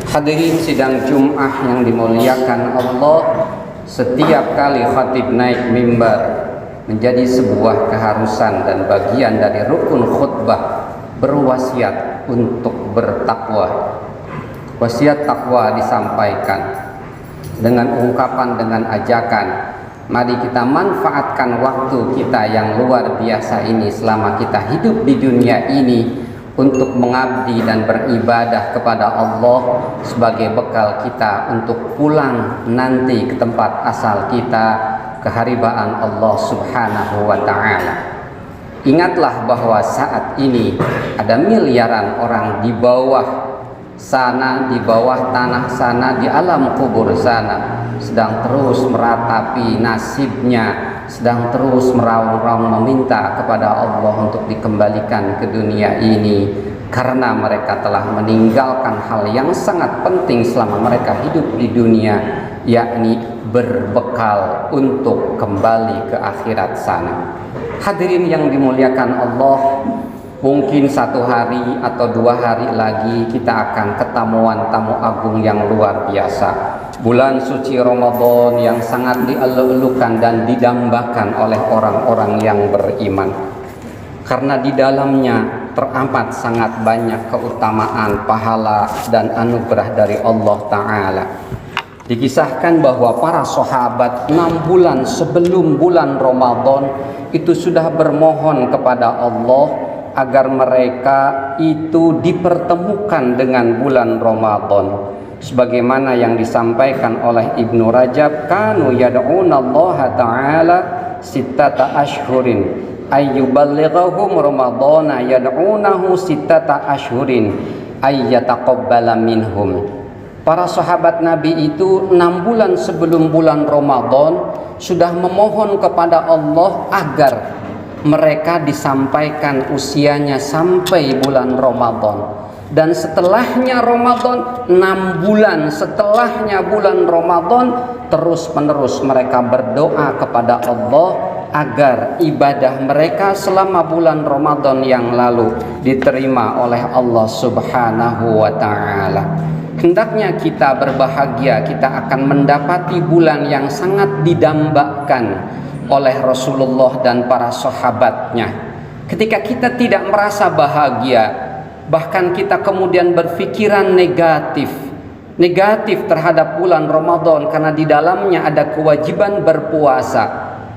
Hadirin sidang Jum'ah yang dimuliakan Allah, setiap kali khatib naik mimbar menjadi sebuah keharusan dan bagian dari rukun khutbah berwasiat untuk bertakwa. Wasiat takwa disampaikan dengan ungkapan, dengan ajakan, mari kita manfaatkan waktu kita yang luar biasa ini selama kita hidup di dunia ini untuk mengabdi dan beribadah kepada Allah sebagai bekal kita untuk pulang nanti ke tempat asal kita, keharibaan Allah Subhanahu wa ta'ala. Ingatlah bahwa saat ini ada miliaran orang di bawah sana, di bawah tanah sana, di alam kubur sana, sedang terus meratapi nasibnya, sedang terus meraung-raung meminta kepada Allah untuk dikembalikan ke dunia ini, karena mereka telah meninggalkan hal yang sangat penting selama mereka hidup di dunia, yakni berbekal untuk kembali ke akhirat sana. Hadirin yang dimuliakan Allah, mungkin satu hari atau 2 hari lagi kita akan ketemuan tamu agung yang luar biasa. Bulan suci Ramadan yang sangat dielu-elukan dan didambakan oleh orang-orang yang beriman, karena di dalamnya teramat sangat banyak keutamaan, pahala dan anugerah dari Allah Ta'ala. Dikisahkan bahwa para sahabat 6 bulan sebelum bulan Ramadan itu sudah bermohon kepada Allah agar mereka itu dipertemukan dengan bulan Ramadan, sebagaimana yang disampaikan oleh Ibnu Rajab, kanu yad'una Allah Ta'ala sittata ashhurin ayyuballighahum ramadana yad'unahu sittata ashhurin ayyataqabbala minhum. Para sahabat Nabi itu 6 bulan sebelum bulan Ramadan sudah memohon kepada Allah agar mereka disampaikan usianya sampai bulan Ramadan. Dan setelahnya Ramadan, 6 bulan setelahnya bulan Ramadan, terus menerus mereka berdoa kepada Allah agar ibadah mereka selama bulan Ramadan yang lalu diterima oleh Allah Subhanahu wa ta'ala. Hendaknya kita berbahagia, kita akan mendapati bulan yang sangat didambakan oleh Rasulullah dan para sahabatnya. Ketika kita tidak merasa bahagia, bahkan kita kemudian berpikiran negatif terhadap bulan Ramadan karena di dalamnya ada kewajiban berpuasa,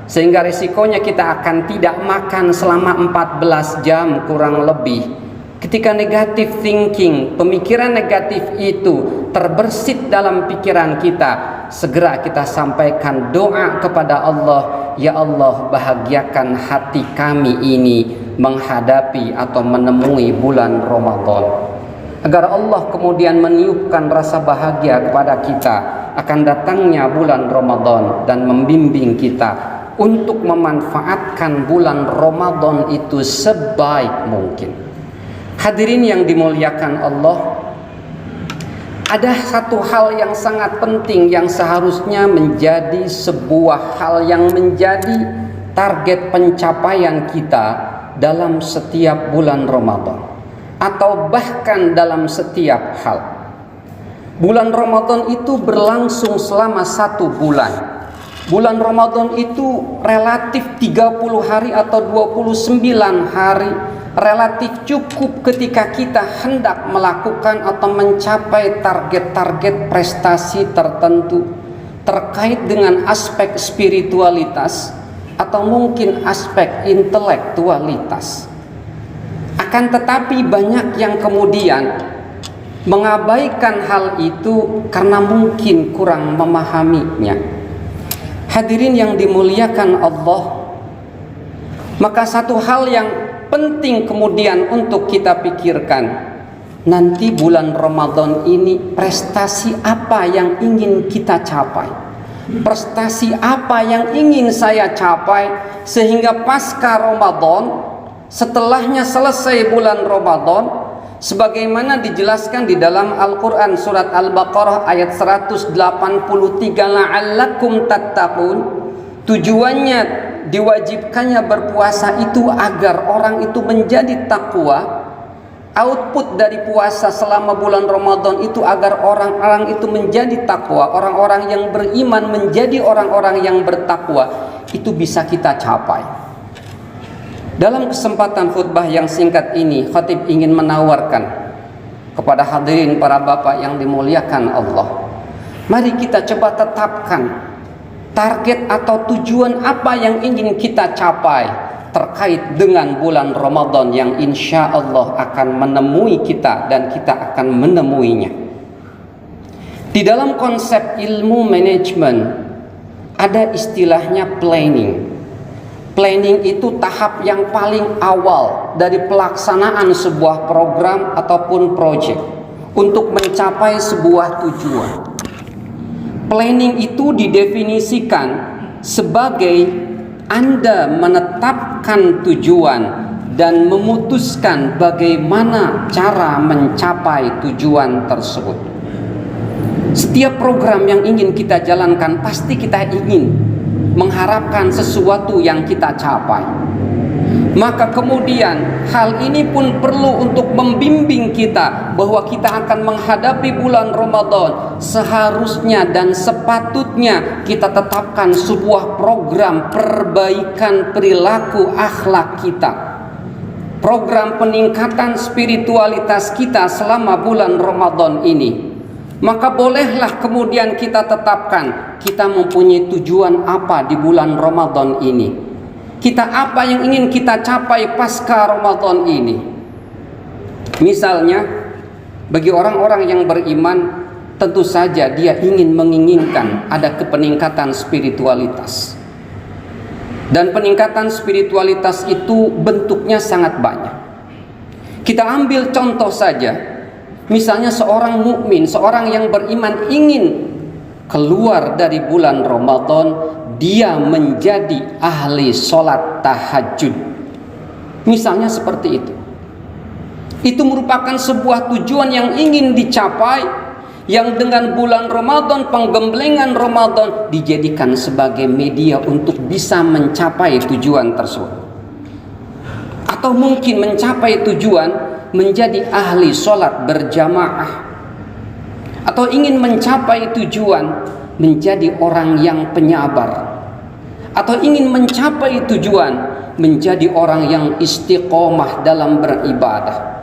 sehingga risikonya kita akan tidak makan selama 14 jam kurang lebih. Ketika negatif thinking, pemikiran negatif itu terbersit dalam pikiran kita, segera kita sampaikan doa kepada Allah, ya Allah, bahagiakan hati kami ini menghadapi atau menemui bulan Ramadan, agar Allah kemudian meniupkan rasa bahagia kepada kita akan datangnya bulan Ramadan dan membimbing kita untuk memanfaatkan bulan Ramadan itu sebaik mungkin. Hadirin yang dimuliakan Allah, ada satu hal yang sangat penting yang seharusnya menjadi sebuah hal yang menjadi target pencapaian kita dalam setiap bulan Ramadan, atau bahkan dalam setiap hal. Bulan Ramadan itu berlangsung selama 1 bulan. Bulan Ramadan itu relatif 30 hari atau 29 hari, relatif cukup ketika kita hendak melakukan atau mencapai target-target prestasi tertentu terkait dengan aspek spiritualitas atau mungkin aspek intelektualitas. Akan tetapi banyak yang kemudian mengabaikan hal itu karena mungkin kurang memahaminya. Hadirin yang dimuliakan Allah, maka satu hal yang penting kemudian untuk kita pikirkan, nanti bulan Ramadan ini prestasi apa yang ingin kita capai, prestasi apa yang ingin saya capai, sehingga pasca Ramadan, setelahnya selesai bulan Ramadan, sebagaimana dijelaskan di dalam Al-Quran surat Al-Baqarah ayat 183, la'allakum tattaqun, tujuannya diwajibkannya berpuasa itu agar orang itu menjadi takwa. Output dari puasa selama bulan Ramadan itu agar orang-orang itu menjadi takwa, orang-orang yang beriman menjadi orang-orang yang bertakwa, itu bisa kita capai. Dalam kesempatan khutbah yang singkat ini, khatib ingin menawarkan kepada hadirin para bapak yang dimuliakan Allah, mari kita coba tetapkan target atau tujuan apa yang ingin kita capai terkait dengan bulan Ramadan yang insya Allah akan menemui kita dan kita akan menemuinya. Di dalam konsep ilmu manajemen ada istilahnya planning. Planning itu tahap yang paling awal dari pelaksanaan sebuah program ataupun proyek untuk mencapai sebuah tujuan. Planning itu didefinisikan sebagai Anda menetapkan tujuan dan memutuskan bagaimana cara mencapai tujuan tersebut. Setiap program yang ingin kita jalankan pasti kita ingin mengharapkan sesuatu yang kita capai. Maka kemudian hal ini pun perlu untuk membimbing kita bahwa kita akan menghadapi bulan Ramadan. Seharusnya dan sepatutnya kita tetapkan sebuah program perbaikan perilaku akhlak kita, program peningkatan spiritualitas kita selama bulan Ramadan ini. Maka bolehlah kemudian kita tetapkan kita mempunyai tujuan apa di bulan Ramadan ini. Kita apa yang ingin kita capai pasca Ramadan ini. Misalnya bagi orang-orang yang beriman, tentu saja dia ingin menginginkan ada kepeningkatan spiritualitas. Dan peningkatan spiritualitas itu bentuknya sangat banyak. Kita ambil contoh saja. Misalnya seorang mukmin, seorang yang beriman ingin keluar dari bulan Ramadan, dia menjadi ahli sholat tahajud. Misalnya seperti itu. Itu merupakan sebuah tujuan yang ingin dicapai, yang dengan bulan Ramadan, penggemblengan Ramadan dijadikan sebagai media untuk bisa mencapai tujuan tersebut. Atau mungkin mencapai tujuan menjadi ahli sholat berjamaah, atau ingin mencapai tujuan menjadi orang yang penyabar, atau ingin mencapai tujuan menjadi orang yang istiqomah dalam beribadah.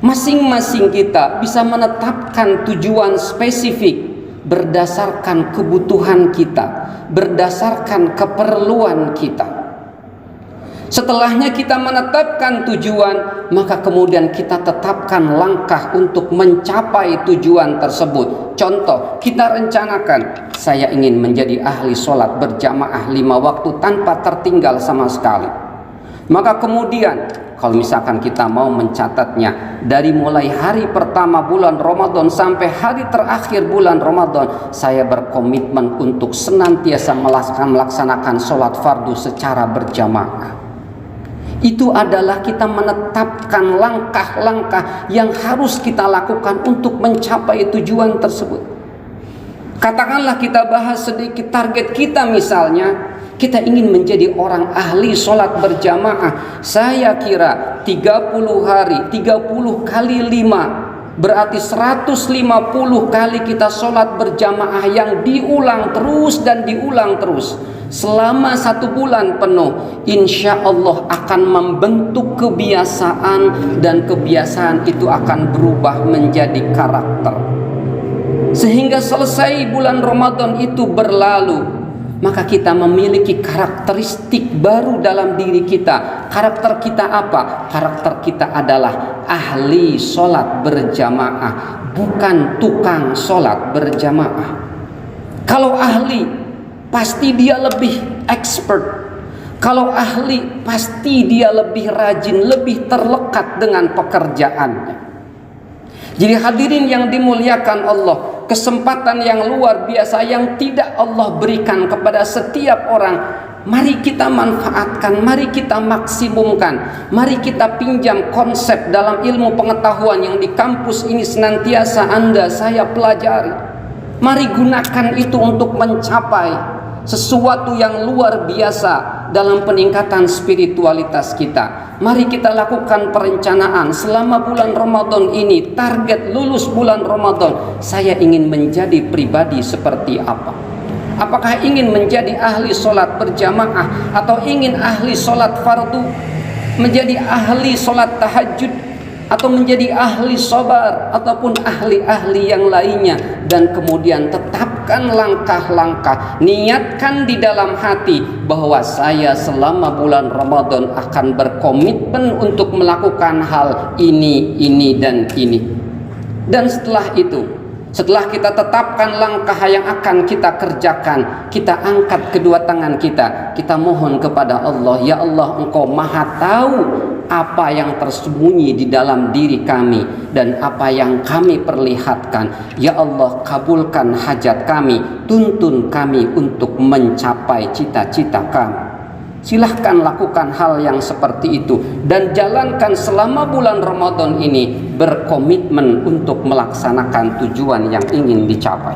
Masing-masing kita bisa menetapkan tujuan spesifik berdasarkan kebutuhan kita, berdasarkan keperluan kita. Setelahnya kita menetapkan tujuan, maka kemudian kita tetapkan langkah untuk mencapai tujuan tersebut. Contoh, kita rencanakan, saya ingin menjadi ahli sholat berjamaah 5 waktu tanpa tertinggal sama sekali. Maka kemudian, kalau misalkan kita mau mencatatnya, dari mulai hari pertama bulan Ramadan sampai hari terakhir bulan Ramadan, saya berkomitmen untuk senantiasa melaksanakan sholat fardu secara berjamaah. Itu adalah kita menetapkan langkah-langkah yang harus kita lakukan untuk mencapai tujuan tersebut. Katakanlah kita bahas sedikit target kita, misalnya kita ingin menjadi orang ahli sholat berjamaah. Saya kira 30 hari, 30 kali 5 berarti 150 kali kita sholat berjamaah yang diulang terus dan diulang terus selama 1 bulan penuh, insya Allah akan membentuk kebiasaan, dan kebiasaan itu akan berubah menjadi karakter. Sehingga selesai bulan Ramadan itu berlalu, maka kita memiliki karakteristik baru dalam diri kita. Karakter kita apa? Karakter kita adalah ahli sholat berjamaah, bukan tukang sholat berjamaah. Kalau ahli, pasti dia lebih expert. Kalau ahli, pasti dia lebih rajin, lebih terlekat dengan pekerjaannya. Jadi hadirin yang dimuliakan Allah, kesempatan yang luar biasa yang tidak Allah berikan kepada setiap orang, mari kita manfaatkan, mari kita maksimumkan, mari kita pinjam konsep dalam ilmu pengetahuan yang di kampus ini senantiasa Anda, saya pelajari. Mari gunakan itu untuk mencapai sesuatu yang luar biasa dalam peningkatan spiritualitas kita. Mari kita lakukan perencanaan selama bulan Ramadan ini. Target lulus bulan Ramadan, saya ingin menjadi pribadi seperti apa? Apakah ingin menjadi ahli sholat berjamaah, atau ingin ahli sholat fardu, menjadi ahli sholat tahajud, atau menjadi ahli sabar, ataupun ahli-ahli yang lainnya? Dan kemudian tetapkan langkah-langkah, niatkan di dalam hati bahwa saya selama bulan Ramadan akan berkomitmen untuk melakukan hal ini, dan ini. Dan setelah itu, setelah kita tetapkan langkah yang akan kita kerjakan, kita angkat kedua tangan kita mohon kepada Allah, ya Allah, Engkau maha tahu apa yang tersembunyi di dalam diri kami dan apa yang kami perlihatkan. Ya Allah, kabulkan hajat kami, tuntun kami untuk mencapai cita-cita kami. Silahkan lakukan hal yang seperti itu dan jalankan selama bulan Ramadan ini, berkomitmen untuk melaksanakan tujuan yang ingin dicapai.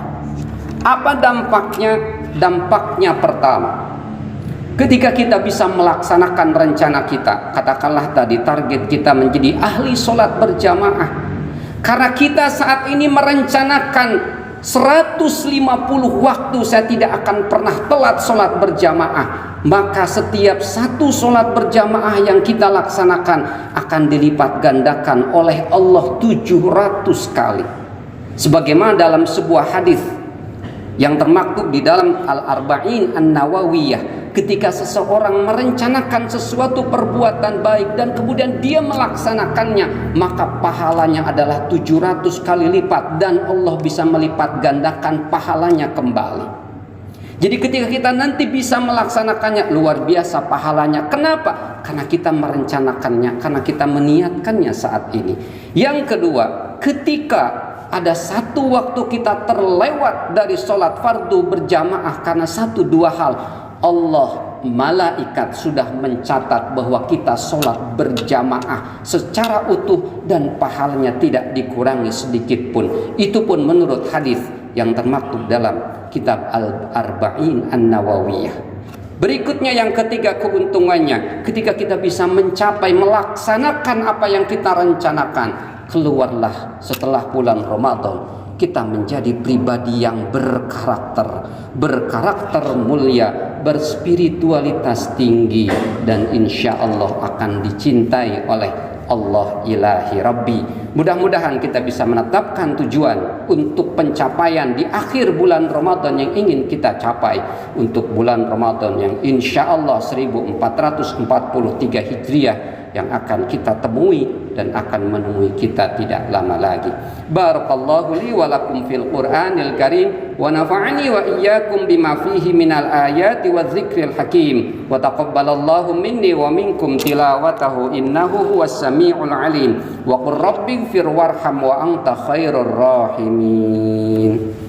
Apa dampaknya? Dampaknya pertama, ketika kita bisa melaksanakan rencana kita, katakanlah tadi target kita menjadi ahli sholat berjamaah, karena kita saat ini merencanakan 150 waktu saya tidak akan pernah telat sholat berjamaah, maka setiap satu sholat berjamaah yang kita laksanakan akan dilipat gandakan oleh Allah 700 kali. Sebagaimana dalam sebuah hadis yang termaktub di dalam Al-Arba'in An-Nawawiyah, ketika seseorang merencanakan sesuatu perbuatan baik dan kemudian dia melaksanakannya, maka pahalanya adalah 700 kali lipat dan Allah bisa melipat gandakan pahalanya kembali. Jadi ketika kita nanti bisa melaksanakannya, luar biasa pahalanya. Kenapa? Karena kita merencanakannya, karena kita meniatkannya saat ini. Yang kedua, ketika ada satu waktu kita terlewat dari sholat fardu berjamaah karena 1-2 hal, Allah, malaikat sudah mencatat bahwa kita sholat berjamaah secara utuh dan pahalanya tidak dikurangi sedikit pun. Itu pun menurut hadis yang termaktub dalam kitab Al-Arba'in An-Nawawiyah. Berikutnya yang ketiga keuntungannya, ketika kita bisa mencapai melaksanakan apa yang kita rencanakan, keluarlah setelah bulan Ramadan, kita menjadi pribadi yang berkarakter mulia, berspiritualitas tinggi, dan insya Allah akan dicintai oleh Allah ilahi Rabbi. Mudah-mudahan kita bisa menetapkan tujuan untuk pencapaian di akhir bulan Ramadan yang ingin kita capai, untuk bulan Ramadan yang insya Allah 1443 Hijriah yang akan kita temui dan akan menemui kita tidak lama lagi. Barakallahu li wa lakum fil Qur'anil Karim wa nafa'ani wa iyyakum bima fihi minal ayati wa dzikril hakim wa taqabbalallahu minni wa minkum tilawatahu innahu huwas samiul alim wa qur rabbighfir warham wa anta khairur rahimin.